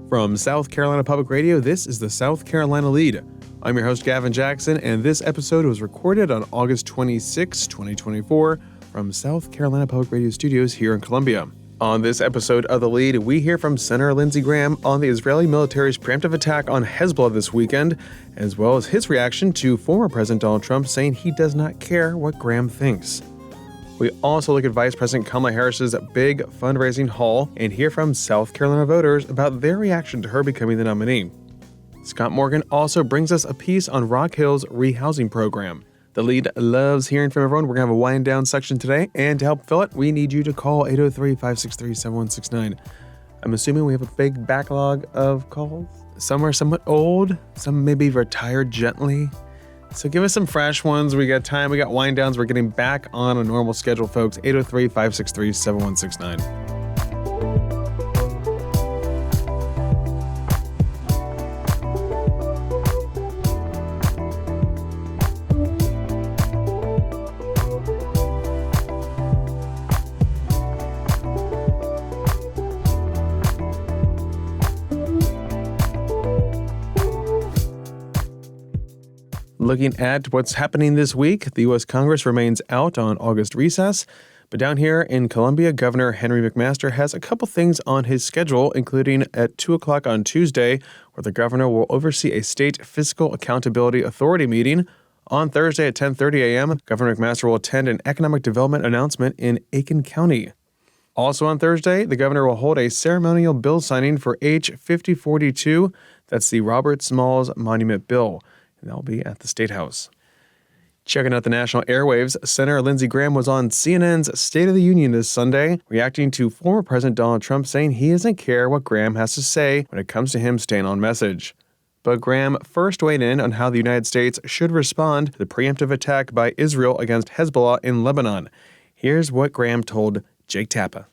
From South Carolina Public Radio, this is the South Carolina Lede. I'm your host, Gavin Jackson, and this episode was recorded on August 26, 2024, from South Carolina Public Radio Studios here in Columbia. On this episode of the Lede, we hear from Senator Lindsey Graham on the Israeli military's preemptive attack on Hezbollah this weekend, as well as his reaction to former President Donald Trump saying he does not care what Graham thinks. We also look at Vice President Kamala Harris's big fundraising haul and hear from South Carolina voters about their reaction to her becoming the nominee. Scott Morgan also brings us a piece on Rock Hill's rehousing program. The Lede loves hearing from everyone. We're going to have a wind down section today, and to help fill it, we need you to call 803-563-7169. I'm assuming we have a big backlog of calls. Some are somewhat old, some may be retired gently. So give us some fresh ones. We got time, we got wind downs. We're getting back on a normal schedule, folks. 803-563-7169. Looking at what's happening this week, the U.S. Congress remains out on August recess. But down here in Columbia, Governor Henry McMaster has a couple things on his schedule, including at 2 o'clock on Tuesday, where the governor will oversee a state fiscal accountability authority meeting. On Thursday at 10:30 a.m., Governor McMaster will attend an economic development announcement in Aiken County. Also on Thursday, the governor will hold a ceremonial bill signing for H. 5042. That's the Robert Smalls Monument Bill. And that'll be at the State House. Checking out the national airwaves, Senator Lindsey Graham was on CNN's State of the Union this Sunday, reacting to former President Donald Trump saying he doesn't care what Graham has to say when it comes to him staying on message. But Graham first weighed in on how the United States should respond to the preemptive attack by Israel against Hezbollah in Lebanon. Here's what Graham told Jake Tappa.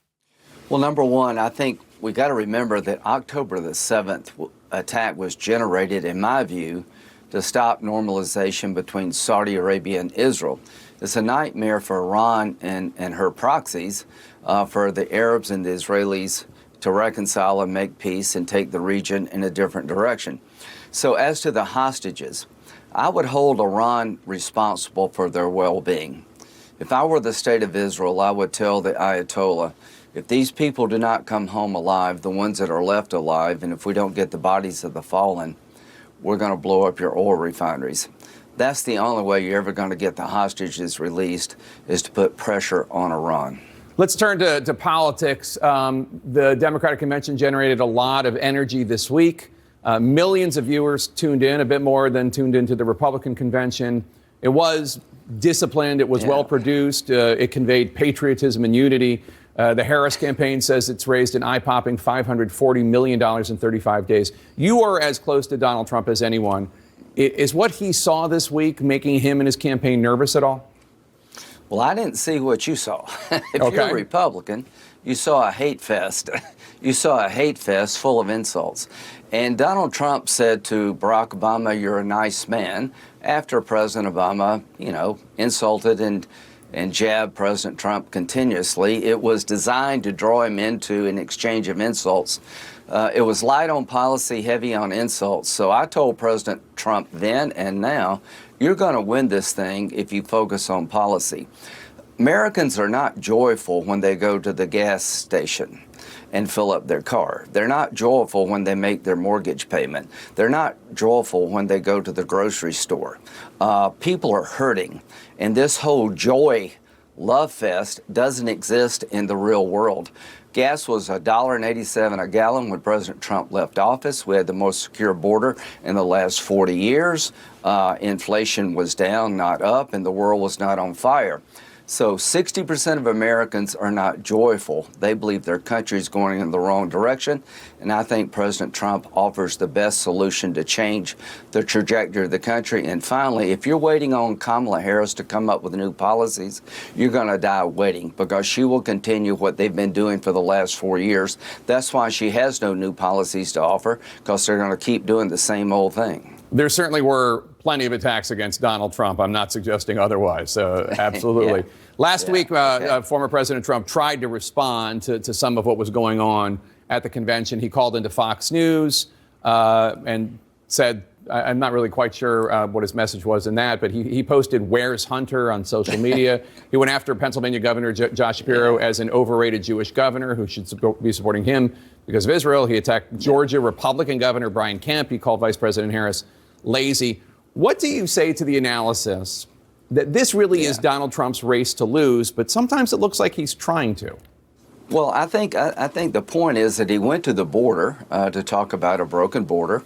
Well, number one, I think we got to remember that October the 7th attack was generated, in my view, to stop normalization between Saudi Arabia and Israel. It's a nightmare for Iran and her proxies, for the Arabs and the Israelis to reconcile and make peace and take the region in a different direction. So as to the hostages, I would hold Iran responsible for their well-being. If I were the state of Israel, I would tell the Ayatollah, if these people do not come home alive, the ones that are left alive, and if we don't get the bodies of the fallen, we're going to blow up your oil refineries. That's the only way you're ever going to get the hostages released, is to put pressure on Iran. Let's turn to politics. The Democratic Convention generated a lot of energy this week. Millions of viewers tuned in, a bit more than tuned into the Republican Convention. It was disciplined. It was well produced. It conveyed patriotism and unity. The Harris campaign says it's raised an eye-popping $540 million in 35 days. You are as close to Donald Trump as anyone. Is what he saw this week making him and his campaign nervous at all? Well, I didn't see what you saw. If you're a Republican, you saw a hate fest. You saw a hate fest full of insults. And Donald Trump said to Barack Obama, "You're a nice man," after President Obama, insulted and jabbed President Trump continuously. It was designed to draw him into an exchange of insults. It was light on policy, heavy on insults. So I told President Trump then and now, you're going to win this thing if you focus on policy. Americans are not joyful when they go to the gas station and fill up their car. They're not joyful when they make their mortgage payment. They're not joyful when they go to the grocery store. People are hurting. And this whole joy love fest doesn't exist in the real world. Gas was $1.87 a gallon when President Trump left office. We had the most secure border in the last 40 years. Inflation was down, not up, and the world was not on fire. So 60% of Americans are not joyful. They believe their country is going in the wrong direction. And I think President Trump offers the best solution to change the trajectory of the country. And finally, if you're waiting on Kamala Harris to come up with new policies, you're going to die waiting, because she will continue what they've been doing for the last 4 years. That's why she has no new policies to offer, because they're going to keep doing the same old thing. There certainly were plenty of attacks against Donald Trump. I'm not suggesting otherwise. Absolutely. Last week, former President Trump tried to respond to some of what was going on at the convention. He called into Fox News and said, I'm not really quite sure what his message was in that, but he posted "Where's Hunter" on social media. He went after Pennsylvania Governor Josh Shapiro as an overrated Jewish governor who should be supporting him because of Israel. He attacked Georgia Republican Governor Brian Kemp. He called Vice President Harris lazy. What do you say to the analysis that this really is Donald Trump's race to lose, but sometimes it looks like he's trying to? Well, I think the point is that he went to the border to talk about a broken border.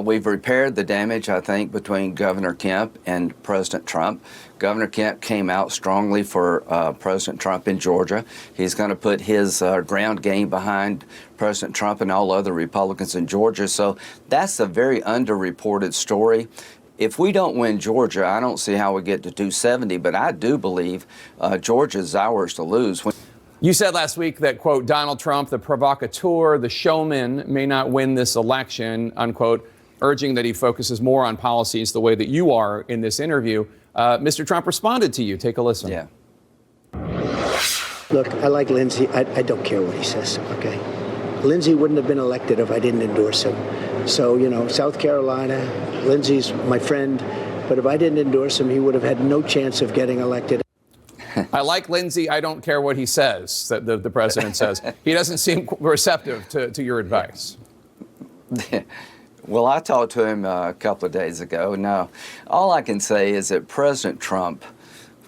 We've repaired the damage, I think, between Governor Kemp and President Trump. Governor Kemp came out strongly for President Trump in Georgia. He's going to put his ground game behind President Trump and all other Republicans in Georgia. So that's a very underreported story. If we don't win Georgia, I don't see how we get to 270, but I do believe Georgia's ours to lose. You said last week that, quote, Donald Trump, the provocateur, the showman, may not win this election, unquote, urging that he focuses more on policies the way that you are in this interview. Mr. Trump responded to you. Take a listen. Yeah. Look, I like Lindsey. I don't care what he says, okay? Lindsey wouldn't have been elected if I didn't endorse him. So, you know, South Carolina, Lindsey's my friend, but if I didn't endorse him, he would have had no chance of getting elected. I like Lindsey. I don't care what he says, the president says. He doesn't seem receptive to your advice. Well, I talked to him a couple of days ago. Now, all I can say is that President Trump,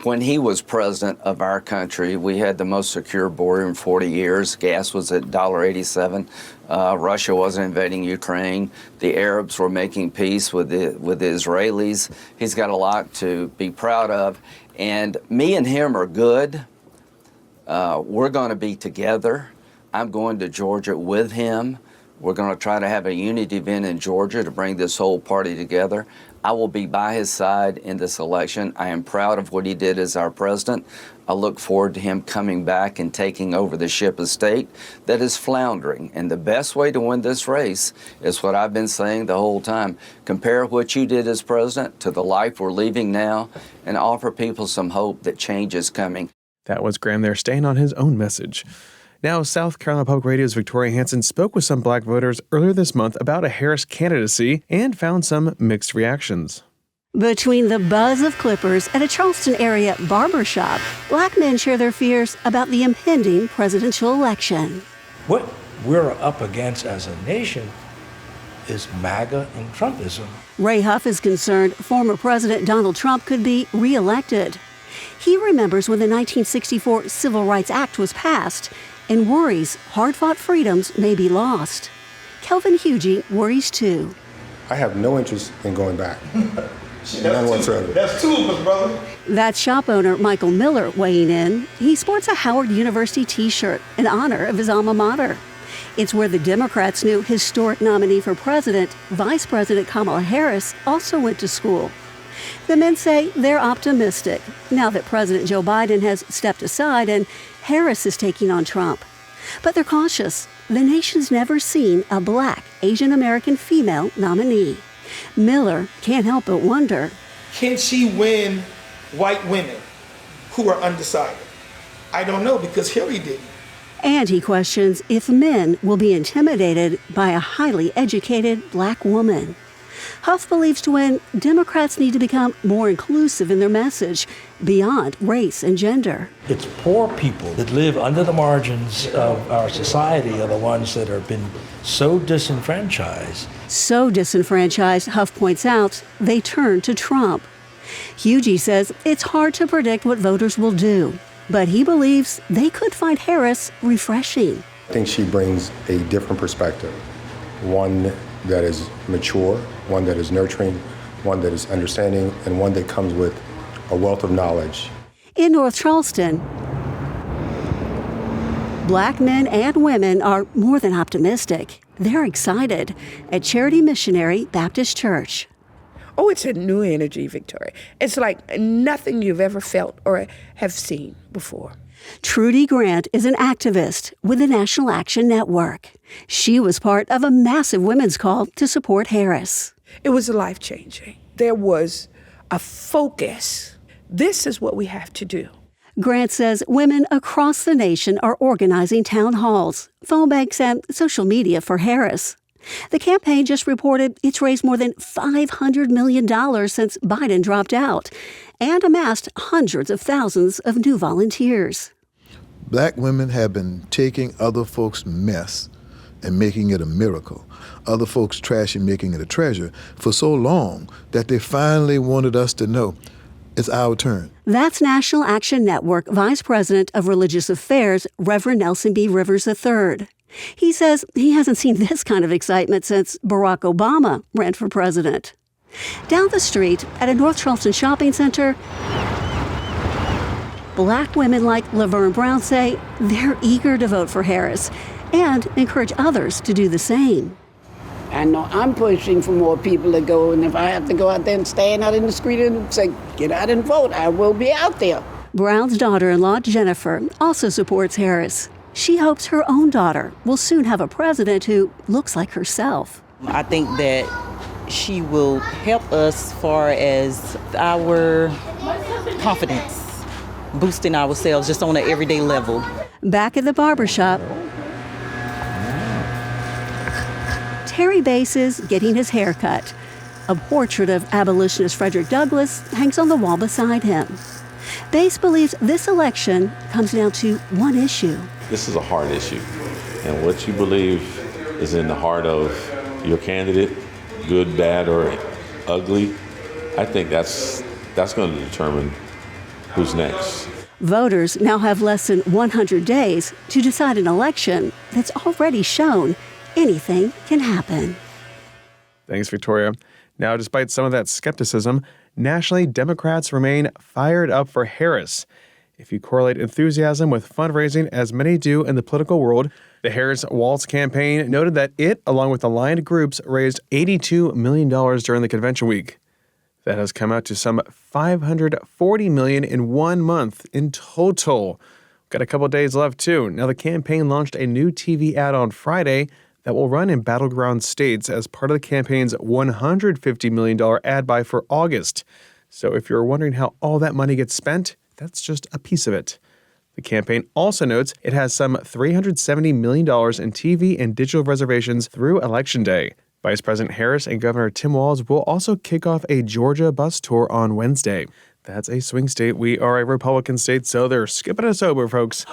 when he was president of our country, we had the most secure border in 40 years. Gas was at $1.87. Russia wasn't invading Ukraine. The Arabs were making peace with the Israelis. He's got a lot to be proud of. And me and him are good. We're going to be together. I'm going to Georgia with him. We're going to try to have a unity event in Georgia to bring this whole party together. I will be by his side in this election. I am proud of what he did as our president. I look forward to him coming back and taking over the ship of state that is floundering. And the best way to win this race is what I've been saying the whole time. Compare what you did as president to the life we're leaving now and offer people some hope that change is coming. That was Graham there, staying on his own message. Now, South Carolina Public Radio's Victoria Hansen spoke with some black voters earlier this month about a Harris candidacy and found some mixed reactions. Between the buzz of clippers at a Charleston area barbershop, black men share their fears about the impending presidential election. What we're up against as a nation is MAGA and Trumpism. Ray Huff is concerned former President Donald Trump could be reelected. He remembers when the 1964 Civil Rights Act was passed and worries hard-fought freedoms may be lost. Kelvin Hugie worries too. I have no interest in going back. None whatsoever. That's two of us, brother. That's shop owner Michael Miller weighing in. He sports a Howard University t-shirt in honor of his alma mater. It's where the Democrats' new historic nominee for president, Vice President Kamala Harris, also went to school. The men say they're optimistic now that President Joe Biden has stepped aside and Harris is taking on Trump. But they're cautious. The nation's never seen a black Asian American female nominee. Miller can't help but wonder, Can she win white women who are undecided? I don't know, because Hillary didn't. and he questions if men will be intimidated by a highly educated black woman. Huff believes to win, Democrats need to become more inclusive in their message beyond race and gender. It's poor people that live under the margins of our society are the ones that have been so disenfranchised. So disenfranchised, Huff points out, they turn to Trump. Hugie says it's hard to predict what voters will do, but he believes they could find Harris refreshing. I think she brings a different perspective, one that is mature, one that is nurturing, one that is understanding, and one that comes with a wealth of knowledge. In North Charleston, black men and women are more than optimistic. They're excited at Charity Missionary Baptist Church. Oh, it's a new energy, Victoria. It's like nothing you've ever felt or have seen before. Trudy Grant is an activist with the National Action Network. She was part of a massive women's call to support Harris. It was life-changing. There was a focus. This is what we have to do. Grant says women across the nation are organizing town halls, phone banks, and social media for Harris. The campaign just reported it's raised more than $500 million since Biden dropped out and amassed hundreds of thousands of new volunteers. Black women have been taking other folks' mess and making it a miracle, other folks' trash and making it a treasure for so long that they finally wanted us to know it's our turn. That's National Action Network Vice President of Religious Affairs, Reverend Nelson B. Rivers III. He says he hasn't seen this kind of excitement since Barack Obama ran for president. Down the street at a North Charleston shopping center, Black women like Laverne Brown say they're eager to vote for Harris and encourage others to do the same. I know I'm pushing for more people to go, and if I have to go out there and stand out in the street and say, get out and vote, I will be out there. Brown's daughter-in-law, Jennifer, also supports Harris. She hopes her own daughter will soon have a president who looks like herself. I think that she will help us as far as our confidence, boosting ourselves just on an everyday level. Back at the barbershop, Terry Bass is getting his hair cut. A portrait of abolitionist Frederick Douglass hangs on the wall beside him. Bass believes this election comes down to one issue. This is a hard issue, and what you believe is in the heart of your candidate, good, bad, or ugly, I think that's going to determine who's next. Voters now have less than 100 days to decide an election that's already shown anything can happen. Thanks, Victoria. Now, despite some of that skepticism, nationally, Democrats remain fired up for Harris. If you correlate enthusiasm with fundraising, as many do in the political world, the Harris Waltz campaign noted that it, along with aligned groups, raised $82 million during the convention week. That has come out to some $540 million in 1 month in total. Got a couple days left, too. Now, the campaign launched a new TV ad on Friday that will run in battleground states as part of the campaign's $150 million ad buy for August. So if you're wondering how all that money gets spent, that's just a piece of it. The campaign also notes it has some $370 million in TV and digital reservations through Election Day. Vice President Harris and Governor Tim Walz will also kick off a Georgia bus tour on Wednesday. That's a swing state. We are a Republican state, so they're skipping us over, folks.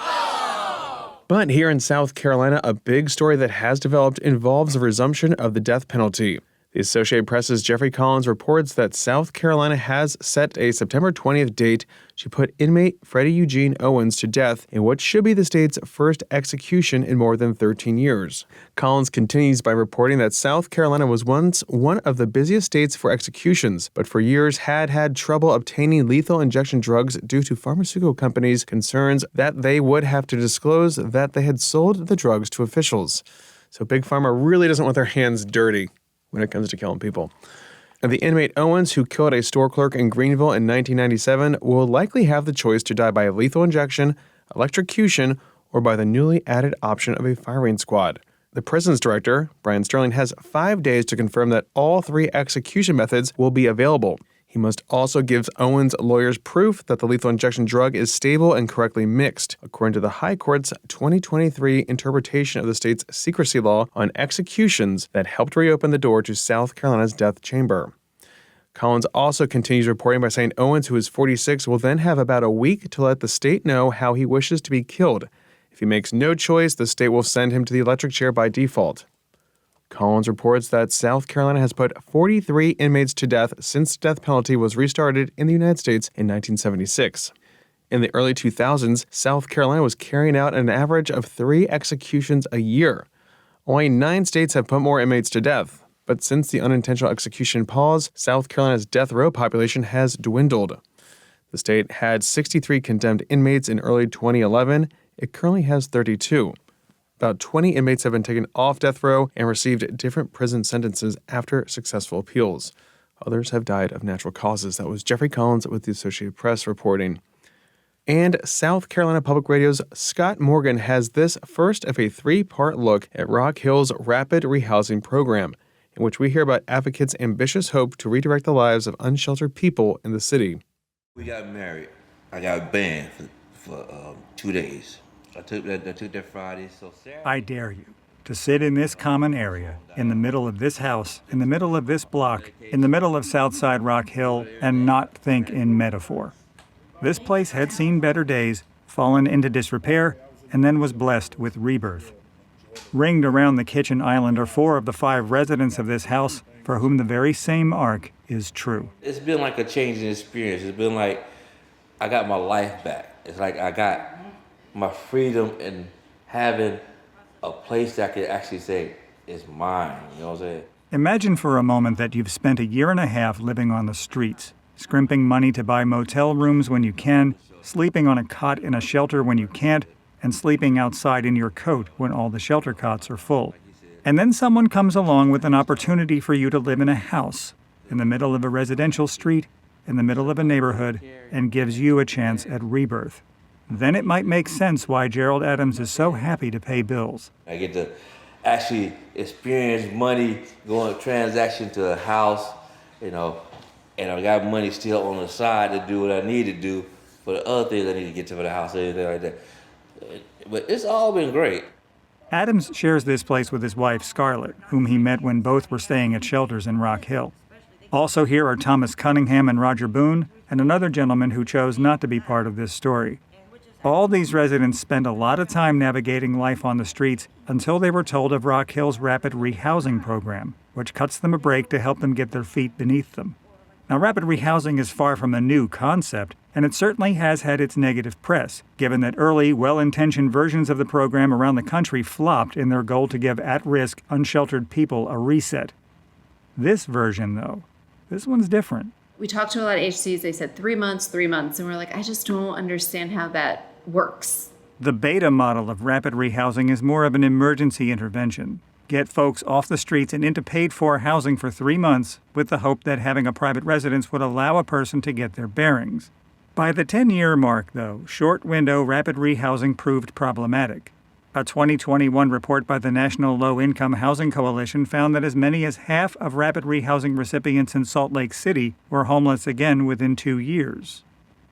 But here in South Carolina, a big story that has developed involves the resumption of the death penalty. The Associated Press's Jeffrey Collins reports that South Carolina has set a September 20th date to put inmate Freddie Eugene Owens to death in what should be the state's first execution in more than 13 years. Collins continues by reporting that South Carolina was once one of the busiest states for executions, but for years had trouble obtaining lethal injection drugs due to pharmaceutical companies' concerns that they would have to disclose that they had sold the drugs to officials. So Big Pharma really doesn't want their hands dirty when it comes to killing people. And the inmate Owens, who killed a store clerk in Greenville in 1997, will likely have the choice to die by lethal injection, electrocution, or by the newly added option of a firing squad. The prison's director, Brian Sterling, has 5 days to confirm that all 3 execution methods will be available. He must also give Owens' lawyers proof that the lethal injection drug is stable and correctly mixed, according to the High Court's 2023 interpretation of the state's secrecy law on executions that helped reopen the door to South Carolina's death chamber. Collins also continues reporting by saying Owens, who is 46, will then have about a week to let the state know how he wishes to be killed. If he makes no choice, the state will send him to the electric chair by default. Collins reports that South Carolina has put 43 inmates to death since the death penalty was restarted in the United States in 1976. In the early 2000s, South Carolina was carrying out an average of 3 executions a year. Only 9 states have put more inmates to death, but since the unintentional execution pause, South Carolina's death row population has dwindled. The state had 63 condemned inmates in early 2011. It currently has 32. About 20 inmates have been taken off death row and received different prison sentences after successful appeals. Others have died of natural causes. That was Jeffrey Collins with the Associated Press reporting. And South Carolina Public Radio's Scott Morgan has this first of a 3-part look at Rock Hill's Rapid Rehousing Program, in which we hear about advocates' ambitious hope to redirect the lives of unsheltered people in the city. We got married. I got banned for for 2 days. I took that Friday, so Saturday. I dare you to sit in this common area, in the middle of this house, in the middle of this block, in the middle of Southside Rock Hill, and not think in metaphor. This place had seen better days, fallen into disrepair, and then was blessed with rebirth. Ringed around the kitchen island are 4 of the 5 residents of this house for whom the very same arc is true. It's been like a changing experience. It's been like I got my life back. It's like I got my freedom in having a place that I could actually say is mine. You know what I'm saying? Imagine for a moment that you've spent a year and a half living on the streets, scrimping money to buy motel rooms when you can, sleeping on a cot in a shelter when you can't, and sleeping outside in your coat when all the shelter cots are full. And then someone comes along with an opportunity for you to live in a house, in the middle of a residential street, in the middle of a neighborhood, and gives you a chance at rebirth. Then it might make sense why Gerald Adams is so happy to pay bills. I get to actually experience money going transaction to a house, and I got money still on the side to do what I need to do for the other things I need to get to for the house, anything like that. But it's all been great. Adams shares this place with his wife, Scarlett, whom he met when both were staying at shelters in Rock Hill. Also here are Thomas Cunningham and Roger Boone, and another gentleman who chose not to be part of this story. All these residents spend a lot of time navigating life on the streets until they were told of Rock Hill's rapid rehousing program, which cuts them a break to help them get their feet beneath them. Now, rapid rehousing is far from a new concept, and it certainly has had its negative press, given that early, well-intentioned versions of the program around the country flopped in their goal to give at-risk, unsheltered people a reset. This version, though, this one's different. We talked to a lot of agencies. They said 3 months, and we're like, I just don't understand how that works. The beta model of rapid rehousing is more of an emergency intervention. Get folks off the streets and into paid-for housing for 3 months with the hope that having a private residence would allow a person to get their bearings. By the 10-year mark, though, short-window rapid rehousing proved problematic. A 2021 report by the National Low-Income Housing Coalition found that as many as half of rapid rehousing recipients in Salt Lake City were homeless again within 2 years.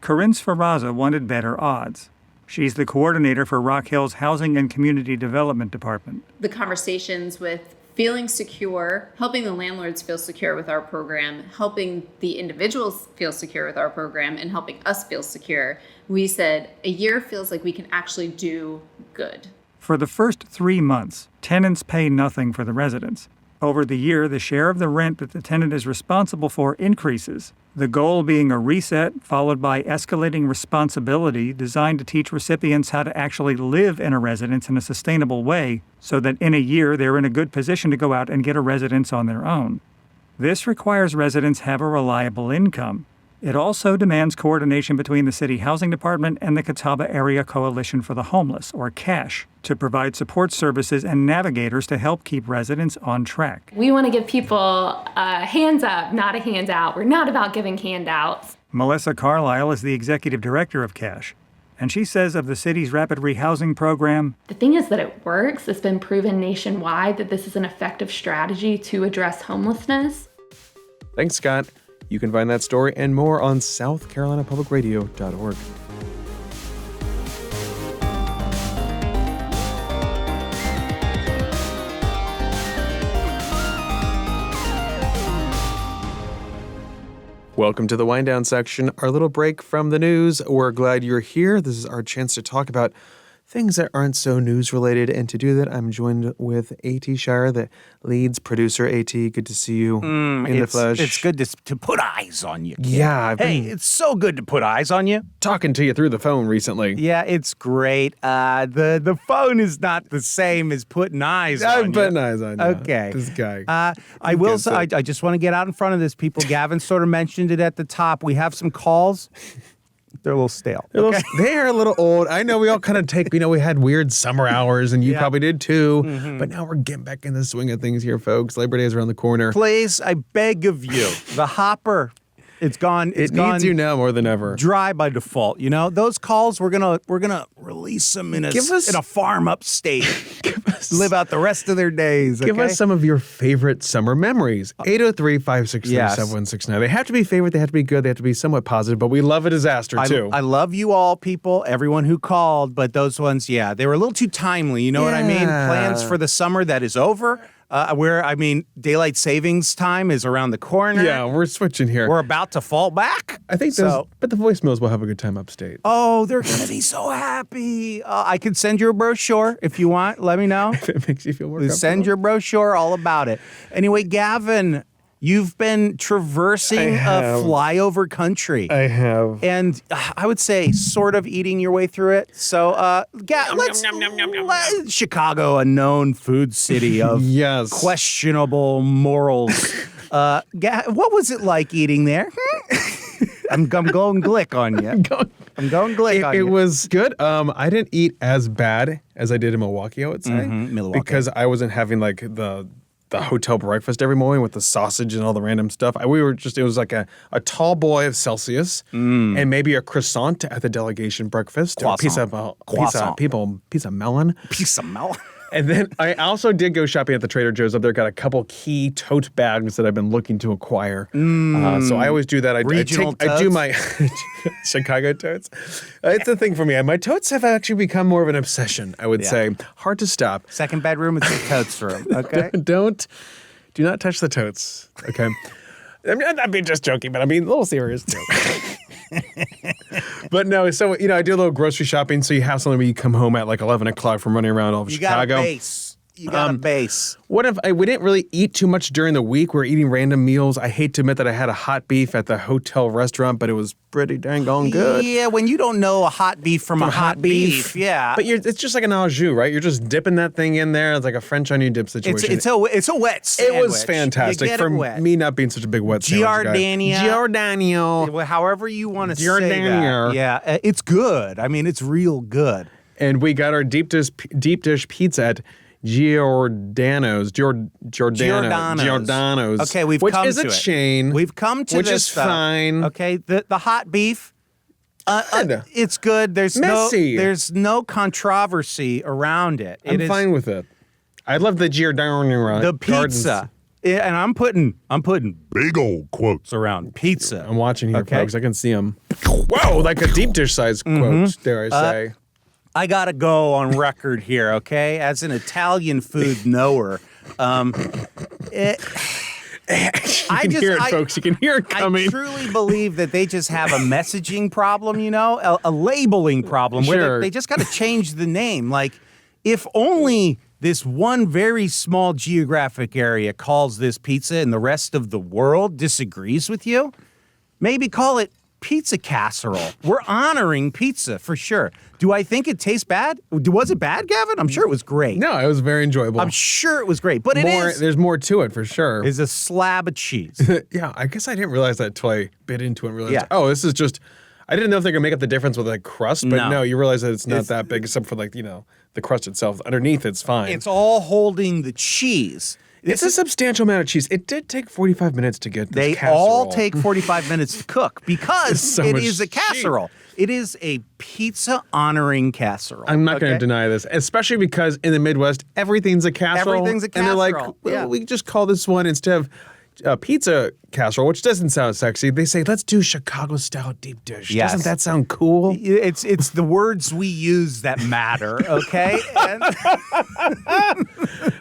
Corinne Sferrazza wanted better odds. She's the coordinator for Rock Hill's Housing and Community Development Department. The conversations with feeling secure, helping the landlords feel secure with our program, helping the individuals feel secure with our program, and helping us feel secure, we said a year feels like we can actually do good. For the first 3 months, tenants pay nothing for the residents. Over the year, the share of the rent that the tenant is responsible for increases, the goal being a reset followed by escalating responsibility designed to teach recipients how to actually live in a residence in a sustainable way so that in a year they're in a good position to go out and get a residence on their own. This requires residents have a reliable income. It also demands coordination between the City Housing Department and the Catawba Area Coalition for the Homeless, or CASH, to provide support services and navigators to help keep residents on track. We want to give people a hands up, not a handout. We're not about giving handouts. Melissa Carlisle is the executive director of CASH, and she says of the city's rapid rehousing program, the thing is that it works. It's been proven nationwide that this is an effective strategy to address homelessness. Thanks, Scott. You can find that story and more on southcarolinapublicradio.org. Welcome to the wind down section, our little break from the news. We're glad you're here. This is our chance to talk about things that aren't so news related. And to do that, I'm joined with A.T. Shire, the Leeds producer. A.T., good to see you in the flesh. It's good to put eyes on you. Kid. Yeah. It's so good to put eyes on you. Talking to you through the phone recently. Yeah, it's great. The phone is not the same as putting eyes on you. I'm putting eyes on you. Okay. This guy. I will say, I just want to get out in front of this, people. Gavin sort of mentioned it at the top. We have some calls. They're a little stale. They're a little old. I know we all kind of take, we had weird summer hours, and you probably did too. Mm-hmm. But now we're getting back in the swing of things here, folks. Labor Day is around the corner. Please, I beg of you. The hopper, it's gone. It needs you now more than ever. Dry by default. Those calls, we're gonna release them in a farm upstate. live out the rest of their days. Give okay? us some of your favorite summer memories. 803-563-7169. They have to be favorite. They have to be good. They have to be somewhat positive. But we love a disaster too. I love you all, people. Everyone who called, but those ones, yeah, they were a little too timely. You know what I mean? Plans for the summer that is over. Daylight savings time is around the corner. Yeah, we're switching here. We're about to fall back. I think so. But the voicemails will have a good time upstate. Oh, they're going to be so happy. I could send you a brochure if you want. Let me know. If it makes you feel more comfortable. Send your brochure, all about it. Anyway, Gavin, you've been traversing a flyover country. I have. And I would say sort of eating your way through it. So, Chicago, a known food city of questionable morals. What was it like eating there? I'm going glick on you. I'm going glick on you. It was good. I didn't eat as bad as I did in Milwaukee, I would say. Milwaukee. Because I wasn't having like the hotel breakfast every morning with the sausage and all the random stuff. It was like a tall boy of Celsius and maybe a croissant at the delegation breakfast. Or a piece of melon. Piece of melon. And then I also did go shopping at the Trader Joe's up there. Got a couple key tote bags that I've been looking to acquire. So I always do that. I do my Chicago totes. It's a thing for me. My totes have actually become more of an obsession, I would say. Hard to stop. Second bedroom, it's a totes room, okay? Do not touch the totes, okay? I'm being just joking, but I'm being a little serious too. But no, so, I do a little grocery shopping, so you have something where you come home at like 11 o'clock from running around all of Chicago. You got a base. We didn't really eat too much during the week. We're eating random meals. I hate to admit that I had a hot beef at the hotel restaurant, but it was pretty dang on good. Yeah, when you don't know a hot beef from a hot beef, yeah. But it's just like an au jus, right? You're just dipping that thing in there. It's like a French onion dip situation. It's a wet sandwich. It was fantastic for me not being such a big wet sandwich guy. Giordano. However you want to say that. Yeah, it's good. I mean, it's real good. And we got our deep dish pizza at Giordano's. Okay, which is a chain. We've come to which this is fine. Okay, the hot beef. It's good. There's messy. There's no controversy around it. I'm fine with it. I love the Giordano. The pizza. Yeah, and I'm putting big old quotes around pizza. I'm watching here, folks. I can see them. Whoa, like a deep dish size quote, dare I say. I gotta go on record here, okay? As an Italian food knower, you can hear it, folks. You can hear it coming. I truly believe that they just have a messaging problem, a labeling problem, where they just got to change the name. Like, if only this one very small geographic area calls this pizza and the rest of the world disagrees with you, maybe call it pizza casserole. We're honoring pizza for sure. Do I think it tastes bad? Was it bad, Gavin? I'm sure it was great. No, it was very enjoyable. I'm sure it was great, but there's more to it for sure. It's a slab of cheese. Yeah, I guess I didn't realize that until I bit into it and realized, this is just, I didn't know if they could make up the difference with like crust, but no, you realize that it's not that big except for like, the crust itself. Underneath it's fine. It's all holding the cheese. It's a substantial amount of cheese. It did take 45 minutes to get this casserole. They all take 45 minutes to cook because it is a casserole. It is a pizza-honoring casserole. I'm not going to deny this, especially because in the Midwest, everything's a casserole. Everything's a casserole. And they're like, well, we just call this one instead of pizza casserole, which doesn't sound sexy. They say, let's do Chicago-style deep dish. Yes. Doesn't that sound cool? It's the words we use that matter, okay?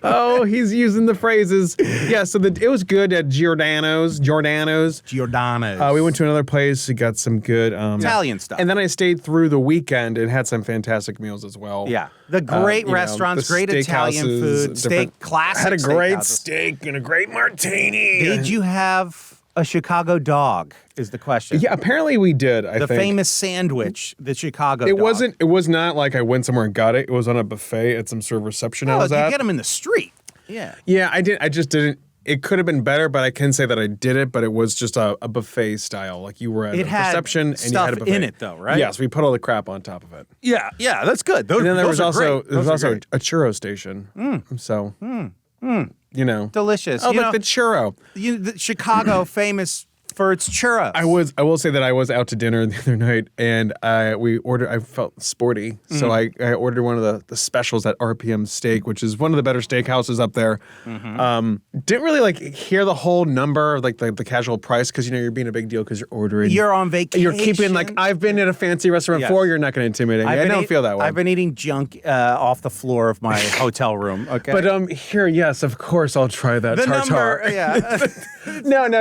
Oh, he's using the phrases. Yeah, so it was good at Giordano's. We went to another place. We got some good Italian stuff. And then I stayed through the weekend and had some fantastic meals as well. Yeah. The great restaurants, great Italian food, classic. I had a great steak and a great martini. Did you have a Chicago dog is the question. Yeah, apparently we did, I think. The famous sandwich, the Chicago dog. It was not like I went somewhere and got it. It was on a buffet at some sort of reception I was at. You get them in the street. Yeah. Yeah, I just didn't. It could have been better, but I can say that I did it, but it was just a buffet style. Like you were at a reception and you had a buffet. In it though, right? Yes, we put all the crap on top of it. Yeah, that's good. And then there was also a churro station. Delicious. Oh, like the churro. The Chicago famous for its churros. I will say that I was out to dinner the other night, and I felt sporty, so I ordered one of the specials at RPM Steak, which is one of the better steakhouses up there. Didn't really hear the whole number, the casual price, because you're being a big deal because you're ordering. You're on vacation. You're keeping I've been at a fancy restaurant before. You're not going to intimidate me. I don't feel that way. I've been eating junk off the floor of my hotel room. Okay, but here, yes, of course, I'll try that tartare.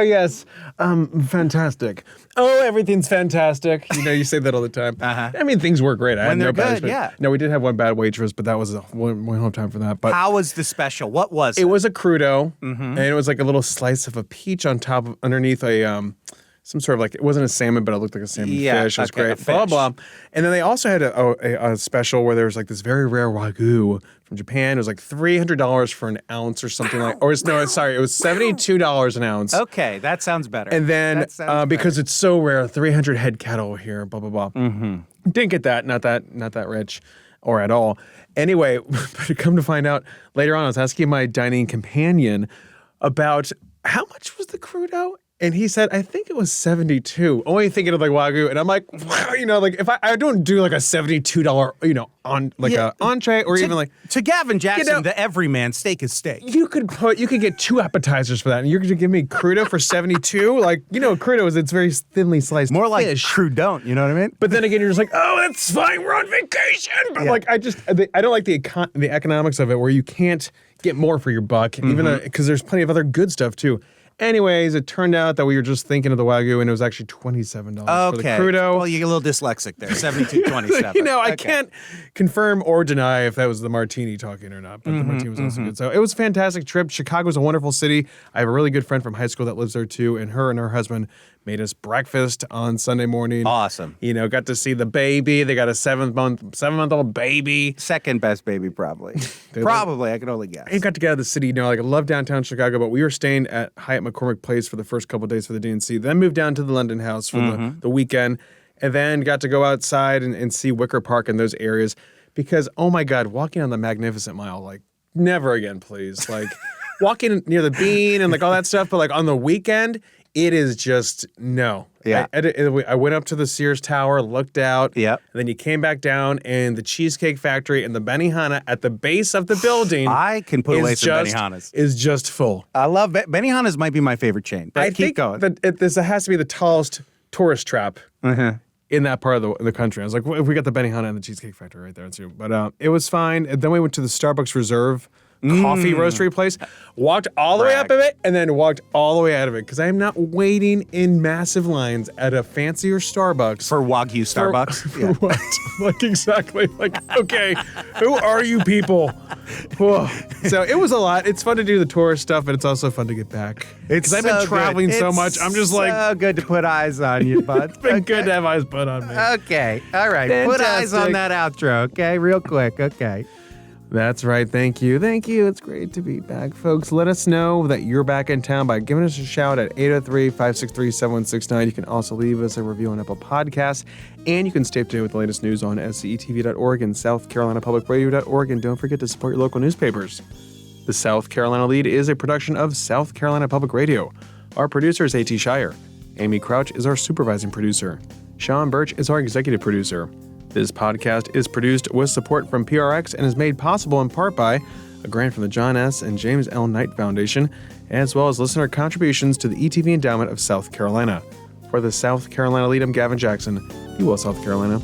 Yes, fantastic. Oh, everything's fantastic. You say that all the time. I mean, things work great. I had no bad experience. No, we did have one bad waitress, but that was we don't have time for that. But how was the special? What was it? It was a crudo, and it was like a little slice of a peach on top of underneath a some sort of it wasn't a salmon, but it looked like a salmon fish. It was great. Blah, blah. And then they also had a special where there was this very rare Wagyu from Japan. It was $300 for an ounce or something it was $72 an ounce. Okay, that sounds better. And then because it's so rare, 300 head cattle here, blah, blah, blah. Didn't get that, not that rich or at all. Anyway, but come to find out later on, I was asking my dining companion about how much was the crudo? And he said, I think it was $72. Only thinking of Wagyu. And I'm like, wow, if I don't do a $72, on a entree or even to Gavin Jackson, the everyman, steak is steak. You could get 2 appetizers for that. And you're going to give me crudo for $72? Crudo is, it's very thinly sliced more like fish. Crudon, you know what I mean? But then again, you're just oh, that's fine. We're on vacation. But I don't like the economics of it where you can't get more for your buck, even because there's plenty of other good stuff too. Anyways, it turned out that we were just thinking of the Wagyu, and it was actually $27 for the crudo. Well, you're a little dyslexic there. $72.27. I can't confirm or deny if that was the martini talking or not, but the martini was also good. So it was a fantastic trip. Chicago's a wonderful city. I have a really good friend from high school that lives there too, and her husband made us breakfast on Sunday morning. Awesome. Got to see the baby. They got a 7-month-old baby. Second best baby, probably. Probably, I can only guess. I got to get out of the city. I love downtown Chicago, but we were staying at Hyatt McCormick Place for the first couple of days for the DNC. Then moved down to the London House for the weekend, and then got to go outside and see Wicker Park and those areas. Because, oh my God, walking on the Magnificent Mile, never again, please. Walking near the Bean and all that stuff, but on the weekend, it is just no. Yeah. I went up to the Sears Tower, looked out. Yep. And then you came back down, and the Cheesecake Factory and the Benihana at the base of the building. I can put away some Benihanas. Is just full. I love Benihana's might be my favorite chain. But keep going. This has to be the tallest tourist trap in that part of the country. I was like, well, we got the Benihana and the Cheesecake Factory right there too. But it was fine. And then we went to the Starbucks Reserve coffee roastery place, walked all the way up of it, and then walked all the way out of it, because I am not waiting in massive lines at a fancier Starbucks. For Wagyu Starbucks? For what? Exactly. Okay, who are you people? So it was a lot. It's fun to do the tourist stuff, but it's also fun to get back. Because I've been traveling so much, I'm just so good to put eyes on you, bud. It's been good to have eyes put on me. Okay, all right. Fantastic. Put eyes on that outro, okay? Real quick, okay. That's right. Thank you. It's great to be back, folks. Let us know that you're back in town by giving us a shout at 803-563-7169. You can also leave us a review on Apple Podcasts, and you can stay up to date with the latest news on scetv.org and southcarolinapublicradio.org, and don't forget to support your local newspapers. The South Carolina Lead is a production of South Carolina Public Radio. Our producer is A.T. Shire. Amy Crouch is our supervising producer. Sean Birch is our executive producer. This podcast is produced with support from PRX and is made possible in part by a grant from the John S. and James L. Knight Foundation, as well as listener contributions to the ETV Endowment of South Carolina. For the South Carolina Lead, I'm Gavin Jackson. Be well, South Carolina.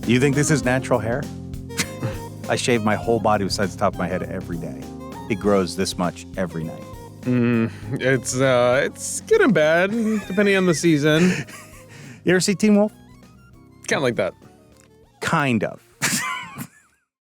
You think this is natural hair? I shave my whole body besides the top of my head every day. It grows this much every night. It's getting bad, depending on the season. You ever see Teen Wolf? Kind of like that. Kind of.